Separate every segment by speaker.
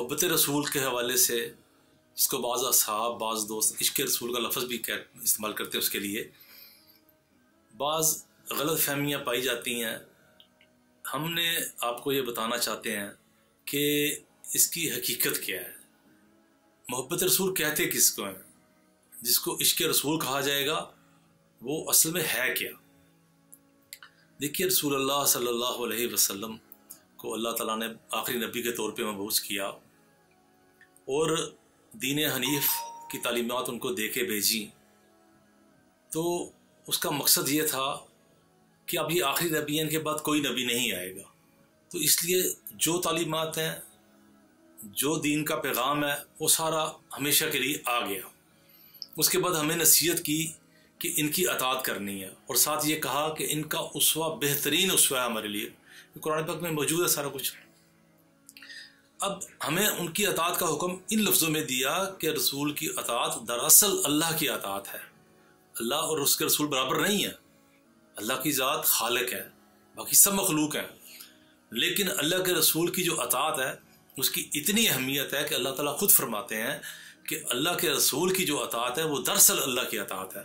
Speaker 1: मोहब्बत रसूल के हवाले से, इसको बाज़ असहाब बाज़ दोस्त इश्क़ रसूल का लफ्ज़ भी इस्तेमाल करते हैं, उसके लिए बाज़ गलत फहमियाँ पाई जाती हैं। हमने आपको ये बताना चाहते हैं कि इसकी हकीकत क्या है। मोहब्बत रसूल कहते किसको हैं? जिसको इश्क़ रसूल कहा जाएगा वो असल में है क्या? देखिए, रसूलुल्लाह सल्लल्लाहु अलैहि वसल्लम को अल्लाह ताला ने आखिरी नबी के तौर पे मबूस किया और दीन हनीफ की तालीमात उनको दे के भेजी। तो उसका मकसद ये था कि अब ये आखिरी नबी हैं, इनके बाद कोई नबी नहीं आएगा, तो इसलिए जो तालीमात हैं, जो दीन का पैगाम है, वो सारा हमेशा के लिए आ गया। उसके बाद हमें नसीहत की कि इनकी अताअत करनी है और साथ ये कहा कि इनका उसवा बेहतरीन उसवा है हमारे लिए। कुरान पाक में मौजूद है सारा कुछ। अब हमें उनकी अताअत का हुक्म इन लफ्ज़ों में दिया कि रसूल की अताअत दरअसल अल्लाह की अताअत है। अल्लाह और उसके रसूल बराबर नहीं है। अल्लाह की ज़ात खालिक है, बाकी सब मखलूक हैं, लेकिन अल्लाह के रसूल की जो अताअत है उसकी इतनी अहमियत है कि अल्लाह ताला खुद फरमाते हैं कि अल्लाह के रसूल की जो अताअत है वो दरअसल अल्लाह की अताअत है।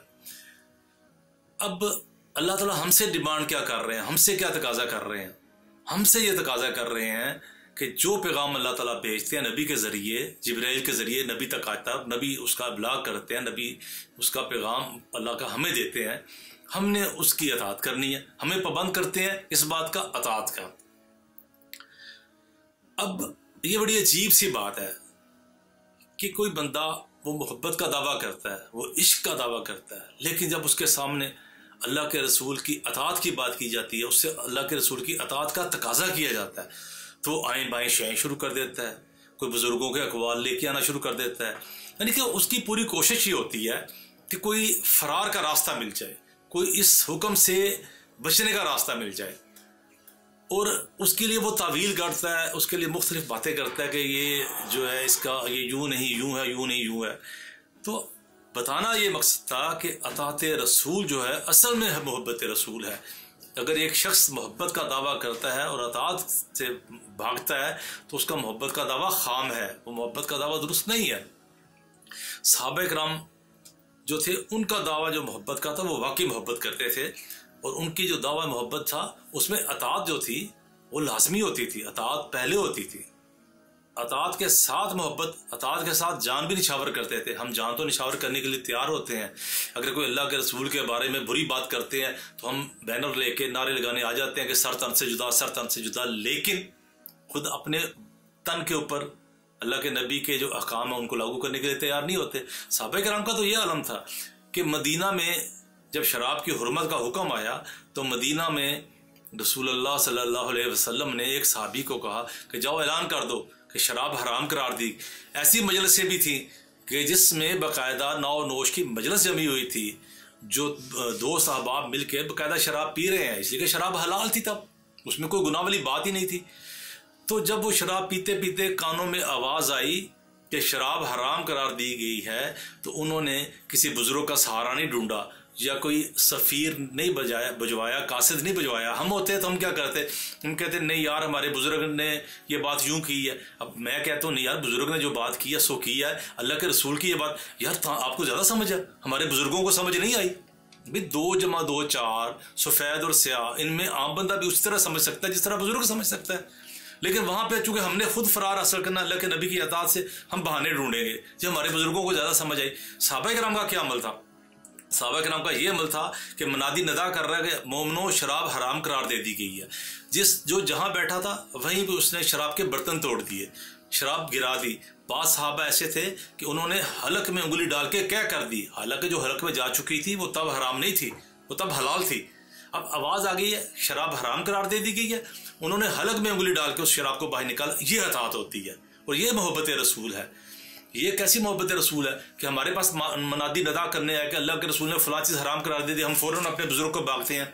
Speaker 1: अब अल्लाह ताला हमसे डिमांड क्या कर रहे हैं, हमसे क्या तकाजा कर रहे हैं? हमसे ये तकाजा कर रहे हैं कि जो पैगाम अल्लाह ताला भेजते हैं नबी के ज़रिए, जिब्राइल के ज़रिए नबी तक आता है, नबी उसका इब्लाग करते हैं, नबी उसका पैगाम अल्लाह का हमें देते हैं, हमने उसकी अताअत करनी है। हमें पाबंद करते हैं इस बात का, अताअत का। अब ये बड़ी अजीब सी बात है कि कोई बंदा वो मोहब्बत का दावा करता है, वो इश्क का दावा करता है, लेकिन जब उसके सामने अल्लाह के रसूल की अताअत की बात की जाती है, उससे अल्लाह के रसूल की अताअत का तकाजा किया जाता है, तो वो आएँ बाएँ शाएँ शुरू कर देता है, कोई बुज़ुर्गों के अक़वाल लेके आना शुरू कर देता है। यानी कि उसकी पूरी कोशिश ये होती है कि कोई फ़रार का रास्ता मिल जाए, कोई इस हुक्म से बचने का रास्ता मिल जाए, और उसके लिए वो तावील करता है, उसके लिए मुख्तलिफ बातें करता है कि ये जो है इसका ये यूँ नहीं यूँ है, यूँ नहीं यूँ है। तो बताना ये मकसद था कि अताअत रसूल जो है असल में मोहब्बत रसूल है। अगर एक शख्स मोहब्बत का दावा करता है और अताअत से भागता है तो उसका मोहब्बत का दावा खाम है, वो मोहब्बत का दावा दुरुस्त नहीं है। सहाबा किराम जो थे उनका दावा जो मोहब्बत का था वो वाकई मोहब्बत करते थे, और उनकी जो दावा मोहब्बत था उसमें अताअत जो थी वो लाजमी होती थी, अताअत पहले होती थी। अताअत के साथ मोहब्बत, अताअत के साथ जान भी निछावर करते थे। हम जान तो निछावर करने के लिए तैयार होते हैं। अगर कोई अल्लाह के रसूल के बारे में बुरी बात करते हैं तो हम बैनर लेके नारे लगाने आ जाते हैं कि सर तन से जुदा, सर तन से जुदा, लेकिन खुद अपने तन के ऊपर अल्लाह के नबी के जो अहकाम है उनको लागू करने के लिए तैयार नहीं होते। सहाबा किराम का तो ये आलम था कि मदीना में जब शराब की हुर्मत का हुक्म आया तो मदीना में रसूलुल्लाह सल्लल्लाहु अलैहि वसल्लम ने एक सहाबी को कहा कि जाओ ऐलान कर दो कि शराब हराम करार दी। ऐसी मजलिसें भी थी कि जिसमें बाकायदा नौ नोश की मजलिस जमी हुई थी, जो दो साहबाब मिलके बाकायदा शराब पी रहे हैं, इसलिए कि शराब हलाल थी, तब उसमें कोई गुनाह वाली बात ही नहीं थी। तो जब वो शराब पीते पीते कानों में आवाज़ आई कि शराब हराम करार दी गई है, तो उन्होंने किसी बुजुर्ग का सहारा नहीं ढूंढा या कोई सफ़ीर नहीं बजवाया, कासिद नहीं बजवाया। हम होते तो हम क्या करते, हम कहते नहीं यार हमारे बुजुर्ग ने ये बात यूं की है। अब मैं कहता हूँ नहीं यार, बुजुर्ग ने जो बात की है सो की है, अल्लाह के रसूल की ये बात यार आपको ज़्यादा समझ है, हमारे बुजुर्गों को समझ नहीं आई। भाई 2 जमा 2 4, सफ़ेद और स्याह, इनमें आम बंदा भी उस तरह समझ सकता है जिस तरह बुजुर्ग समझ सकता है। लेकिन वहाँ पे चूंकि हमने खुद फरार हासिल करना अल्लाह के नबी की अताअत से, हम बहाने ढूंढेंगे जो हमारे बुजुर्गों को ज़्यादा समझ आई। सहाबा किराम का क्या अमल था? सहाबा किराम का ये अमल था कि मनादी नदा कर रहा है कि मोमनो शराब हराम करार दे दी गई है। जो जहाँ बैठा था वहीं पे उसने शराब के बर्तन तोड़ दिए, शराब गिरा दी। बाद सहाबा ऐसे थे कि उन्होंने हलक में उंगली डाल के क्या कर दी, हालांकि जो हलक में जा चुकी थी वो तब हराम नहीं थी, वो तब हलाल थी। अब आवाज़ आ गई है, शराब हराम करार दे दी गई है, उन्होंने हलक में उंगली डाल के उस शराब को बाहर निकाला। ये अताअत होती है और ये मोहब्बत रसूल है। ये कैसी मोहब्बत रसूल है कि हमारे पास मनादी नदा करने आए कि अल्लाह के रसूल ने फला चीज़ हराम करार दे दी, हम फ़ौरन अपने बुजुर्ग को भागते हैं,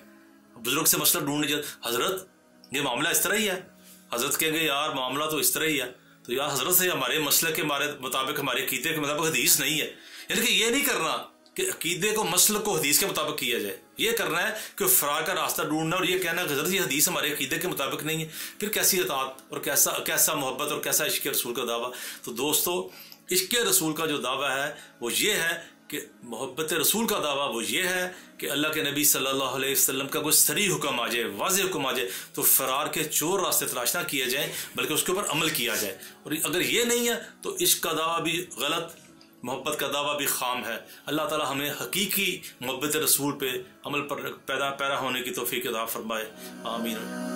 Speaker 1: बुजुर्ग से मसला ढूंढने जाते, हज़रत ये मामला इस तरह ही है। हज़रत कहेंगे यार मामला तो इस तरह ही है, तो यार हज़रत से हमारे मसले के मुताबिक, हमारे कीते के मुताबिक हदीस नहीं है। यानी कि ये नहीं करना कि अकीदे को मसलक को हदीस के मुताबिक किया जाए। ये करना है कि फरार का रास्ता ढूंढना और ये कहना कि ये हदीस हमारे अकीदे के मुताबिक नहीं है, फिर कैसी अताअत और कैसा मोहब्बत और कैसा इश्क़ रसूल का दावा। तो दोस्तों, इश्क़ रसूल का जो दावा है वो ये है कि मोहब्बत रसूल का दावा वो ये है कि अल्लाह के नबी सल्लल्लाहु अलैहि वसल्लम का कोई सरी हुक्म आ जाए, वाज़ेह हुक्म आ जाए, तो फरार के चोर रास्ते तलाश ना किए जाएँ, बल्कि उसके ऊपर अमल किया जाए। और अगर ये नहीं है तो इश्क़ का दावा भी गलत, मोहब्बत का दावा भी खाम है। अल्लाह ताला हमें हकीकी मोहब्बत रसूल पे अमल पर पैरा होने की तौफीक अता फरमाए। आमीन।